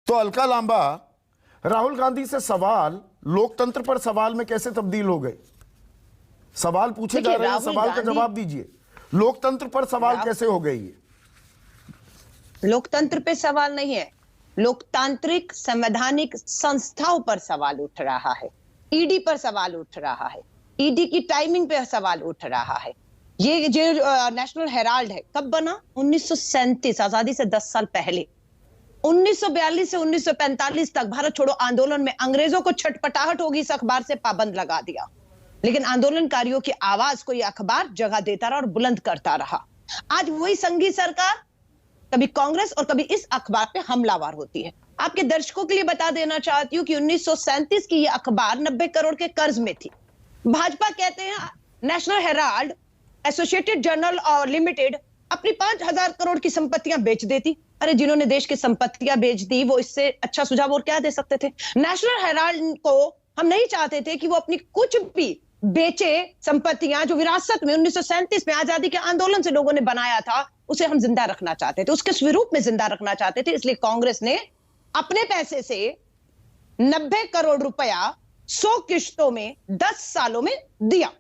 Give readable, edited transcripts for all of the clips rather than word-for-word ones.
तो अलका लांबा, राहुल गांधी से सवाल लोकतंत्र पर सवाल में कैसे तब्दील हो गए? सवाल पूछे जा रहे हैं, सवाल का जवाब दीजिए। लोकतंत्र पर सवाल कैसे हो गए? ये लोकतंत्र पे सवाल नहीं है, लोकतांत्रिक संवैधानिक संस्थाओं पर सवाल उठ रहा है। ईडी पर सवाल उठ रहा है, ईडी की टाइमिंग पे सवाल उठ रहा है। ये जो नेशनल हेराल्ड है कब बना? 1937, आजादी से 10 साल पहले। 1942 से 1945 तक भारत छोड़ो आंदोलन में अंग्रेजों को छटपटाहट होगी इस अखबार से पाबंद लगा दिया, लेकिन आंदोलनकारियों की आवाज को यह अखबार जगह देता रहा और बुलंद करता रहा। आज वही संघीय सरकार कभी कांग्रेस और कभी इस अखबार पे हमलावर होती है। आपके दर्शकों के लिए बता देना चाहती हूँ कि 1937 की यह अखबार 90 करोड़ के कर्ज में थी। भाजपा कहते हैं नेशनल हेराल्ड, एसोसिएटेड जर्नल और लिमिटेड अपनी 5,000 करोड़ की संपत्तियां बेच देती। अरे जिन्होंने देश की संपत्तियां बेच दी वो इससे अच्छा सुझाव और क्या दे सकते थे? नेशनल हेराल्ड को हम नहीं चाहते थे कि वो अपनी कुछ भी बेचे संपत्तियां जो विरासत में 1937 में आजादी के आंदोलन से लोगों ने बनाया था, उसे हम जिंदा रखना चाहते थे, उसके स्वरूप में जिंदा रखना चाहते थे। इसलिए कांग्रेस ने अपने पैसे से 90 करोड़ रुपया 100 किश्तों में 10 सालों में दिया।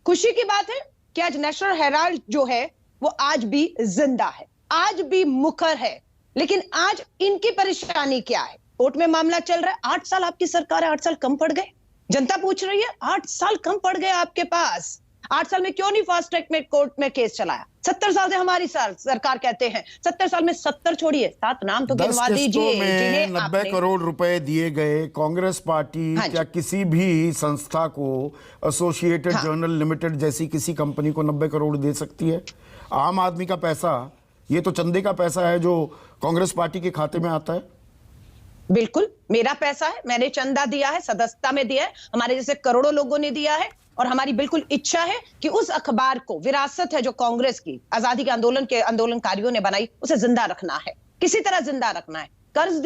खुशी की बात है कि आज नेशनल हेराल्ड जो है वो आज भी जिंदा है, आज भी मुखर है। लेकिन आज इनकी परेशानी क्या है? कोर्ट में मामला चल रहा है। 8 साल आपकी सरकार है, 8 साल कम पड़ गए? जनता पूछ रही है, 8 साल कम पड़ गए आपके पास। 8 साल में क्यों नहीं फास्ट ट्रैक में कोर्ट में केस चलाया? 70 साल से हमारी सरकार कहते हैं, 70 साल में 70 छोड़िए, 7 नाम तो गिनवा दीजिए जिन्हें 90 करोड़ रुपए दिए गए। कांग्रेस पार्टी क्या किसी भी संस्था को, एसोसिएटेड जर्नल लिमिटेड जैसी किसी कंपनी को 90 करोड़ दे सकती है? आम आदमी का पैसा, ये तो चंदे का पैसा है जो कांग्रेस पार्टी के खाते में आता है। बिल्कुल मेरा पैसा है, मैंने चंदा दिया है, सदस्यता में दिया है, हमारे जैसे करोड़ों लोगों ने दिया है। और हमारी बिल्कुल इच्छा है कि उस अखबार को, विरासत है जो कांग्रेस की आजादी के आंदोलनकारियों ने बनाई, उसे जिंदा रखना है, किसी तरह जिंदा रखना है। कर्ज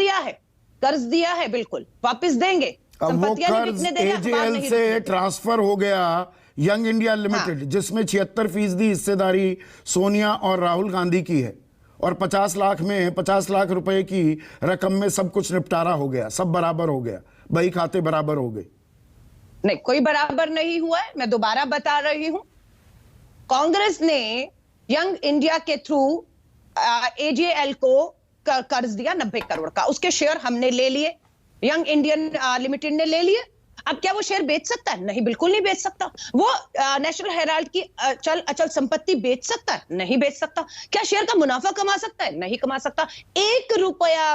दिया है, बिल्कुल वापस देंगे। अब वो कर्ज एजेएल से ट्रांसफर हो गया यंग इंडिया लिमिटेड, जिसमें 76% हिस्सेदारी सोनिया और राहुल गांधी की है, और 50 लाख में 50 लाख रुपए की रकम में सब कुछ निपटारा हो गया, सब बराबर हो गया, बही खाते बराबर हो गए। नहीं, कोई बराबर नहीं हुआ है। मैं दोबारा बता रही हूं, कांग्रेस ने यंग इंडिया के थ्रू एजेएल को कर्ज दिया 90 करोड़ का, उसके शेयर हमने ले लिए, यंग इंडियन लिमिटेड ने ले लिए। अब क्या वो शेयर बेच सकता है? नहीं, बिल्कुल नहीं बेच सकता। वो नेशनल हेराल्ड की अचल संपत्ति बेच सकता है? नहीं बेच सकता। क्या शेयर का मुनाफा कमा सकता है? नहीं कमा सकता। 1 रुपया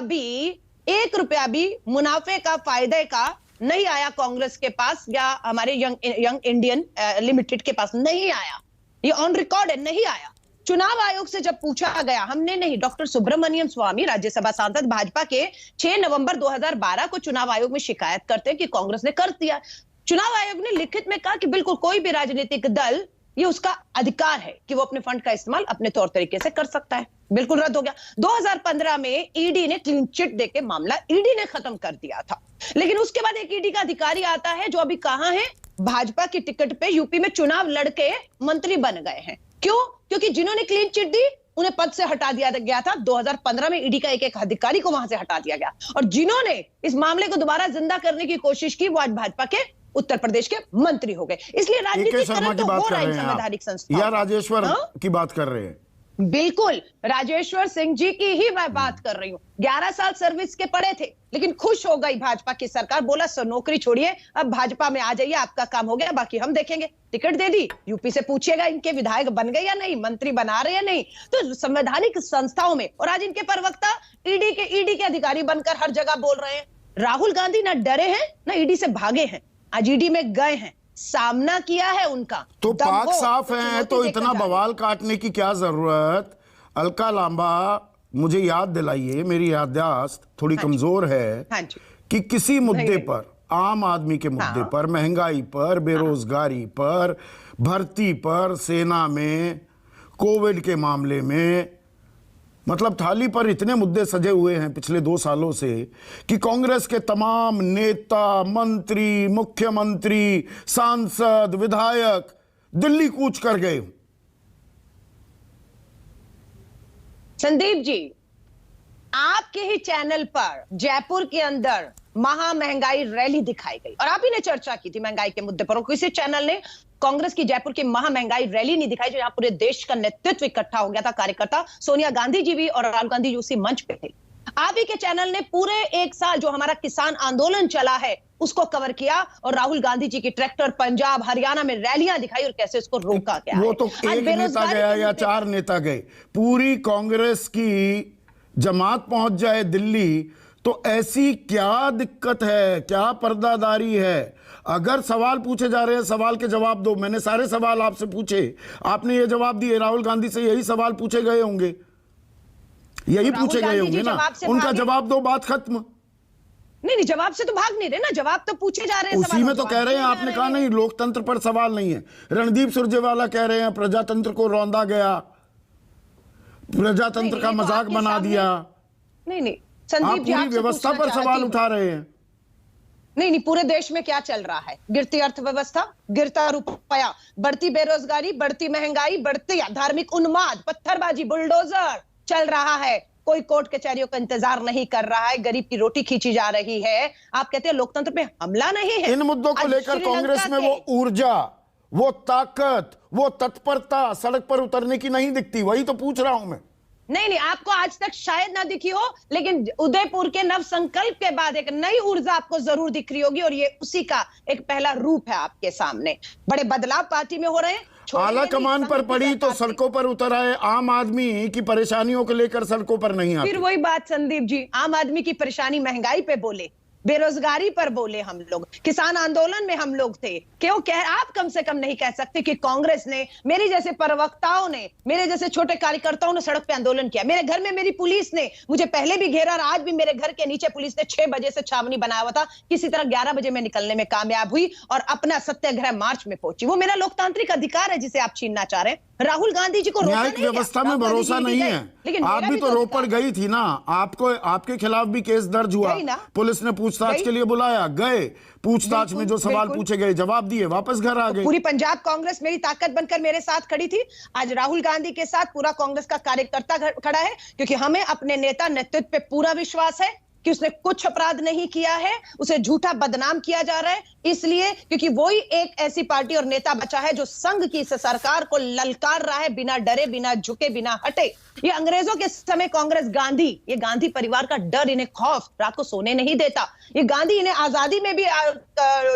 भी मुनाफे का, फायदे का नहीं आया कांग्रेस के पास या हमारे यंग इंडियन लिमिटेड के पास, नहीं आया। ये ऑन रिकॉर्ड है, नहीं आया। चुनाव आयोग से जब पूछा गया, हमने नहीं, डॉक्टर सुब्रमण्यम स्वामी राज्यसभा सांसद भाजपा के 6 नवंबर 2012 को चुनाव आयोग में शिकायत करते हैं कि कांग्रेस ने कर दिया। चुनाव आयोग ने लिखित में कहा कि बिल्कुल कोई भी राजनीतिक दल, ये उसका अधिकार है कि वो अपने फंड का इस्तेमाल अपने तौर तरीके से कर सकता है। बिल्कुल रद्द हो गया। 2015 में ईडी ने क्लीन चिट देके मामला ईडी ने खत्म कर दिया था। लेकिन उसके बाद एक ईडी का अधिकारी आता है जो अभी कहां है? भाजपा की टिकट पे यूपी में चुनाव लड़के मंत्री बन गए हैं। क्यों? क्योंकि जिन्होंने क्लीन चिट दी उन्हें पद से हटा दिया गया था। 2015 में ईडी का एक अधिकारी को वहां से हटा दिया गया, और जिन्होंने इस मामले को दोबारा जिंदा करने की कोशिश की वो आज भाजपा के उत्तर प्रदेश के मंत्री हो गए। इसलिए राजनीतिकरण तो हो रहा है संवैधानिक संस्था। या राजेश्वर की बात कर रहे हैं? बिल्कुल राजेश्वर सिंह जी की ही मैं बात कर रही हूँ। 11 साल सर्विस के पड़े थे, लेकिन खुश हो गई भाजपा की सरकार, बोला सर नौकरी छोड़िए, अब भाजपा में आ जाइए, आपका काम हो गया, बाकी हम देखेंगे। टिकट दे दी, यूपी से पूछिएगा इनके विधायक बन गए या नहीं, मंत्री बना रहे या नहीं। तो संवैधानिक संस्थाओं में, और आज इनके प्रवक्ता ईडी के अधिकारी बनकर हर जगह बोल रहे हैं। राहुल गांधी ना डरे हैं ना ईडी से भागे हैं, आज ईडी में गए हैं, सामना किया है उनका। तो पाक साफ है, तो इतना बवाल काटने की क्या जरूरत? अलका लांबा, मुझे याद दिलाइए, मेरी याददाश्त थोड़ी कमजोर है, कि किसी मुद्दे पर, आम आदमी के मुद्दे पर, महंगाई पर, बेरोजगारी पर, भर्ती पर, सेना में, कोविड के मामले में, मतलब थाली पर इतने मुद्दे सजे हुए हैं पिछले 2 सालों से कि कांग्रेस के तमाम नेता, मंत्री, मुख्यमंत्री, सांसद, विधायक दिल्ली कूच कर गए। संदीप जी, आपके ही चैनल पर जयपुर के अंदर महा महंगाई रैली दिखाई गई और आप ही ने चर्चा की थी महंगाई के मुद्दे पर, और किसी चैनल ने कांग्रेस की जयपुर की महा महंगाई रैली नहीं दिखाई, जो यहाँ पूरे देश का नेतृत्व इकट्ठा हो गया था, कार्यकर्ता सोनिया गांधी जी भी और राहुल गांधी जी उसी मंच पे थे। आप ही के चैनल ने पूरे एक साल जो हमारा किसान आंदोलन चला है उसको कवर किया और राहुल गांधी जी की ट्रैक्टर पंजाब हरियाणा में रैलियां दिखाई और कैसे उसको रोका गया। वो तो एक नेता गया या 4 नेता गए, पूरी कांग्रेस की जमात पहुंच जाए दिल्ली तो ऐसी क्या दिक्कत है, क्या पर्दादारी है? अगर सवाल पूछे जा रहे हैं सवाल के जवाब दो। मैंने सारे सवाल आपसे पूछे, आपने ये जवाब दिए। राहुल गांधी से यही सवाल पूछे गए होंगे, यही पूछे गए होंगे ना, उनका जवाब दो, बात खत्म। नहीं, जवाब से तो भाग नहीं रहे ना, जवाब तो पूछे जा रहे हैं। उसी में तो कह रहे हैं, आपने कहा नहीं लोकतंत्र पर सवाल नहीं है। रणदीप सुरजेवाला कह रहे हैं प्रजातंत्र को रौंदा गया, प्रजातंत्र का मजाक बना दिया। नहीं संदीप जी, पूरी व्यवस्था पर सवाल उठा रहे हैं। नहीं, पूरे देश में क्या चल रहा है? गिरती अर्थव्यवस्था, गिरता रुपया, बढ़ती बेरोजगारी, बढ़ती महंगाई, बढ़ती धार्मिक उन्माद, पत्थरबाजी, बुलडोजर चल रहा है। कोई कोर्ट कचहरियों का इंतजार नहीं कर रहा है, गरीब की रोटी खींची जा रही है। आप कहते हैं लोकतंत्र पे हमला नहीं है। इन मुद्दों को लेकर कांग्रेस में वो ऊर्जा, वो ताकत, वो तत्परता सड़क पर उतरने की नहीं दिखती। वही तो पूछ रहा हूं मैं। नहीं, आपको आज तक शायद ना दिखी हो, लेकिन उदयपुर के नव संकल्प के बाद एक नई ऊर्जा आपको जरूर दिख रही होगी और ये उसी का एक पहला रूप है आपके सामने। बड़े बदलाव पार्टी में हो रहे हैं। आला कमान पर पड़ी तो सड़कों पर उतर आए। आम आदमी की परेशानियों को लेकर सड़कों पर नहीं आते। फिर वही बात संदीप जी, आम आदमी की परेशानी महंगाई पे बोले, बेरोजगारी पर बोले, हम लोग किसान आंदोलन में हम लोग थे। क्यों आप कम से कम नहीं कह सकते कि कांग्रेस ने, मेरे जैसे प्रवक्ताओं ने, मेरे जैसे छोटे कार्यकर्ताओं ने सड़क पे आंदोलन किया। मेरे घर में मेरी पुलिस ने मुझे पहले भी घेरा और आज भी मेरे घर के नीचे पुलिस ने 6 बजे से छावनी बनाया हुआ था। किसी तरह 11 बजे में निकलने में कामयाब हुई और अपना सत्याग्रह मार्च में पहुंची। वो मेरा लोकतांत्रिक अधिकार है जिसे आप छीनना चाह रहे हैं। राहुल गांधी जी को न्यायिक व्यवस्था में भरोसा नहीं है। लेकिन आप भी तो रोपड़ गई थी ना, आपको, आपके खिलाफ भी केस दर्ज हुआ, पुलिस ने पूछताछ के लिए बुलाया, गए, पूछताछ में जो सवाल पूछे गए जवाब दिए, वापस घर आ गए। पूरी पंजाब कांग्रेस मेरी ताकत बनकर मेरे साथ खड़ी थी। आज राहुल गांधी के साथ पूरा कांग्रेस का कार्यकर्ता खड़ा है, क्योंकि हमें अपने नेता नेतृत्व पे पूरा विश्वास है कि उसने कुछ अपराध नहीं किया है, उसे झूठा बदनाम किया जा रहा है, इसलिए क्योंकि वही एक ऐसी पार्टी और नेता बचा है जो संघ की इस सरकार को ललकार रहा है, बिना डरे, बिना झुके, बिना हटे। ये अंग्रेजों के समय कांग्रेस, गांधी, ये गांधी परिवार का डर इन्हें खौफ रात को सोने नहीं देता। ये गांधी इन्हें आजादी में भी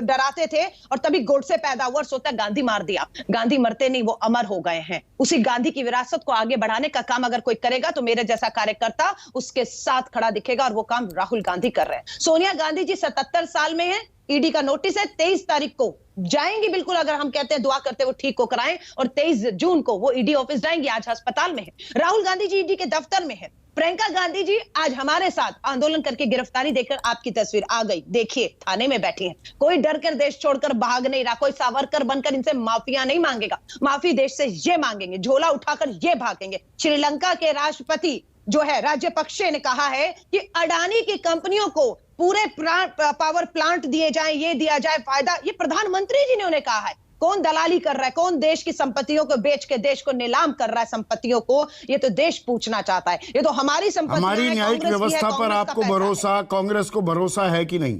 डराते थे और तभी गोडसे पैदा हुआ, सोचा गांधी मार दिया। गांधी मरते नहीं, वो अमर हो गए हैं। उसी गांधी की विरासत को आगे बढ़ाने का काम अगर कोई करेगा तो मेरे जैसा कार्यकर्ता उसके साथ खड़ा दिखेगा और वो काम राहुल गांधी कर रहे हैं। सोनिया गांधी जी 77 साल में है, ईडी का नोटिस है, 23 तारीख को जाएंगी, बिल्कुल अगर हम कहते हैं दुआ करते वो ठीक को कराएं, और 23 जून को वो ईडी ऑफिस जाएंगी। आज अस्पताल में है। राहुल गांधी जी ईडी के दफ्तर में है। प्रियंका गांधी जी आज हमारे साथ आंदोलन करके गिरफ्तारी देकर आपकी तस्वीर आ गई, देखिए थाने में बैठी हैं। कोई डर कर देश छोड़कर भाग नहीं रहा, कोई सावरकर बनकर इनसे माफिया नहीं मांगेगा। माफी देश से ये मांगेंगे, झोला उठाकर ये भागेंगे। श्रीलंका के राष्ट्रपति जो है राजपक्षे ने कहा है कि अडानी की कंपनियों को पूरे पावर प्लांट दिए जाएं, ये दिया जाए फायदा। ये प्रधानमंत्री जी ने उन्हें कहा है। कौन दलाली कर रहा है, कौन देश की संपत्तियों को बेच के देश को नीलाम कर रहा है, संपत्तियों को, ये तो देश पूछना चाहता है। ये तो हमारी संपत्ति, हमारी न्यायिक व्यवस्था पर आपको भरोसा, कांग्रेस को भरोसा है कि नहीं?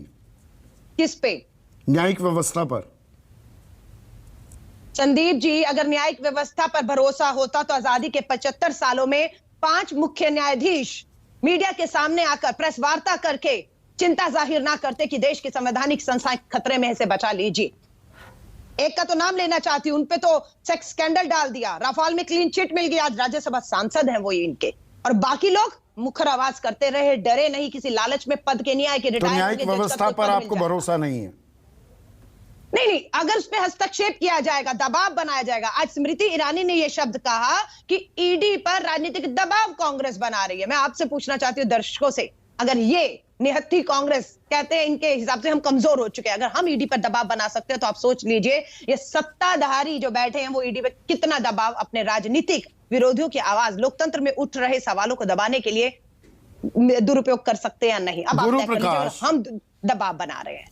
किस पे? न्यायिक व्यवस्था पर। संदीप जी, अगर न्यायिक व्यवस्था पर भरोसा होता तो आजादी के 75 सालों में 5 मुख्य न्यायाधीश मीडिया के सामने आकर प्रेस वार्ता करके चिंता जाहिर ना करते कि देश की संवैधानिक संस्थाएं खतरे में, से बचा लीजिए। एक का तो नाम लेना चाहती हूं, उनपे तो सेक्स स्कैंडल डाल दिया, राफेल में क्लीन चिट मिल गया, आज राज्यसभा सांसद हैं वो इनके, और बाकी लोग मुखर आवाज करते रहे, डरे नहीं, किसी लालच में पद के नहीं आए कि रिटायर। न्यायिक व्यवस्था पर आपको भरोसा नहीं है? नहीं, अगर उस पर हस्तक्षेप किया जाएगा, दबाव बनाया जाएगा। आज स्मृति ईरानी ने यह शब्द कहा कि ईडी पर राजनीतिक दबाव कांग्रेस बना रही है। मैं आपसे पूछना चाहती हूँ दर्शकों से, अगर ये निहत्थी कांग्रेस कहते हैं इनके हिसाब से हम कमजोर हो चुके हैं, अगर हम ईडी पर दबाव बना सकते हैं तो आप सोच लीजिए ये सत्ताधारी जो बैठे हैं वो ईडी पर कितना दबाव अपने राजनीतिक विरोधियों की आवाज, लोकतंत्र में उठ रहे सवालों को दबाने के लिए दुरुपयोग कर सकते हैं या नहीं। अब आप तय कर लीजिए, हम दबाव बना रहे हैं।